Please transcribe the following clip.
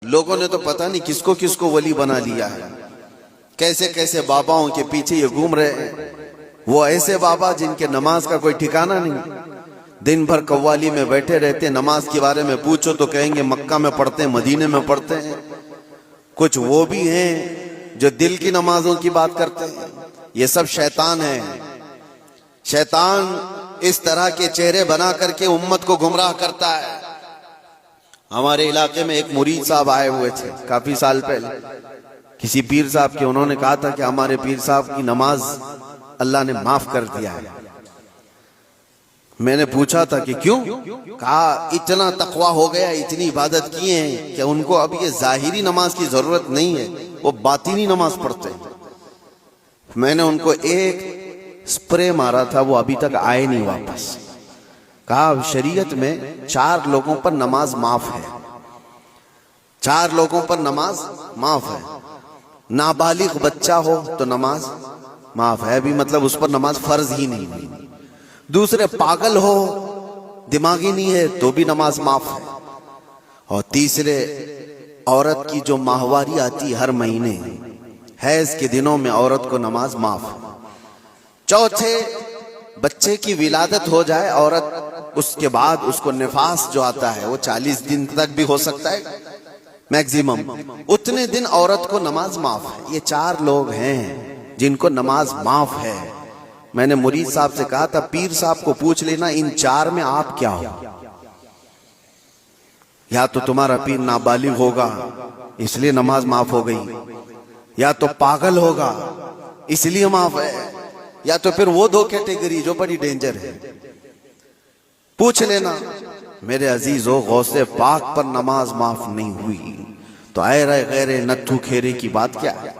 لوگوں نے تو پتہ نہیں کس کو ولی بنا لیا ہے، کیسے کیسے باباؤں کے پیچھے یہ گھوم رہے ہیں۔ وہ ایسے بابا جن کے نماز کا کوئی ٹھکانہ نہیں، دن بھر قوالی میں بیٹھے رہتے، نماز کے بارے میں پوچھو تو کہیں گے مکہ میں پڑھتے ہیں، مدینے میں پڑھتے ہیں۔ کچھ وہ بھی ہیں جو دل کی نمازوں کی بات کرتے ہیں۔ یہ سب شیطان ہے۔ شیطان اس طرح کے چہرے بنا کر کے امت کو گمراہ کرتا ہے۔ ہمارے علاقے میں ایک مرید صاحب آئے ہوئے تھے کافی سال پہلے، کسی پیر صاحب کے، انہوں نے کہا تھا کہ ہمارے پیر صاحب کی نماز اللہ نے معاف کر دیا ہے۔ میں نے پوچھا تھا کہ کیوں؟ کہا اتنا تقویٰ ہو گیا، اتنی عبادت کیے ہیں کہ ان کو اب یہ ظاہری نماز کی ضرورت نہیں ہے، وہ باطنی نماز پڑھتے ہیں۔ میں نے ان کو ایک سپرے مارا تھا، وہ ابھی تک آئے نہیں واپس۔ کہا شریعت میں 4 لوگوں پر نماز معاف ہے، 4 لوگوں پر نماز معاف ہے۔ نابالغ بچہ ہو تو نماز معاف ہے، بھی مطلب اس پر نماز فرض ہی نہیں ہوئی۔ دوسرے پاگل ہو، دماغی نہیں ہے تو بھی نماز معاف ہے۔ اور تیسرے عورت کی جو ماہواری آتی ہر مہینے، حیض کے دنوں میں عورت کو نماز معاف ہے۔ چوتھے بچے کی ولادت ہو جائے عورت، اس کے بعد اس کو نفاس جو آتا ہے وہ 40 دن تک بھی ہو سکتا ہے میکزیمم، اتنے دن عورت کو نماز معاف ہے۔ یہ 4 لوگ ہیں جن کو نماز معاف ہے۔ میں نے مرید صاحب سے کہا تھا پیر صاحب کو پوچھ لینا ان 4 میں آپ کیا ہو؟ یا تو تمہارا پیر نابالغ ہوگا اس لیے نماز معاف ہو گئی، یا تو پاگل ہوگا اس لیے معاف ہے، یا تو پھر وہ 2 کیٹیگری جو بڑی ڈینجر ہے۔ پوچھ لینا۔ میرے عزیزو، غوث پاک پر نماز معاف نہیں ہوئی تو اے رے غیر نتھو کھیرے کی بات کیا ہے؟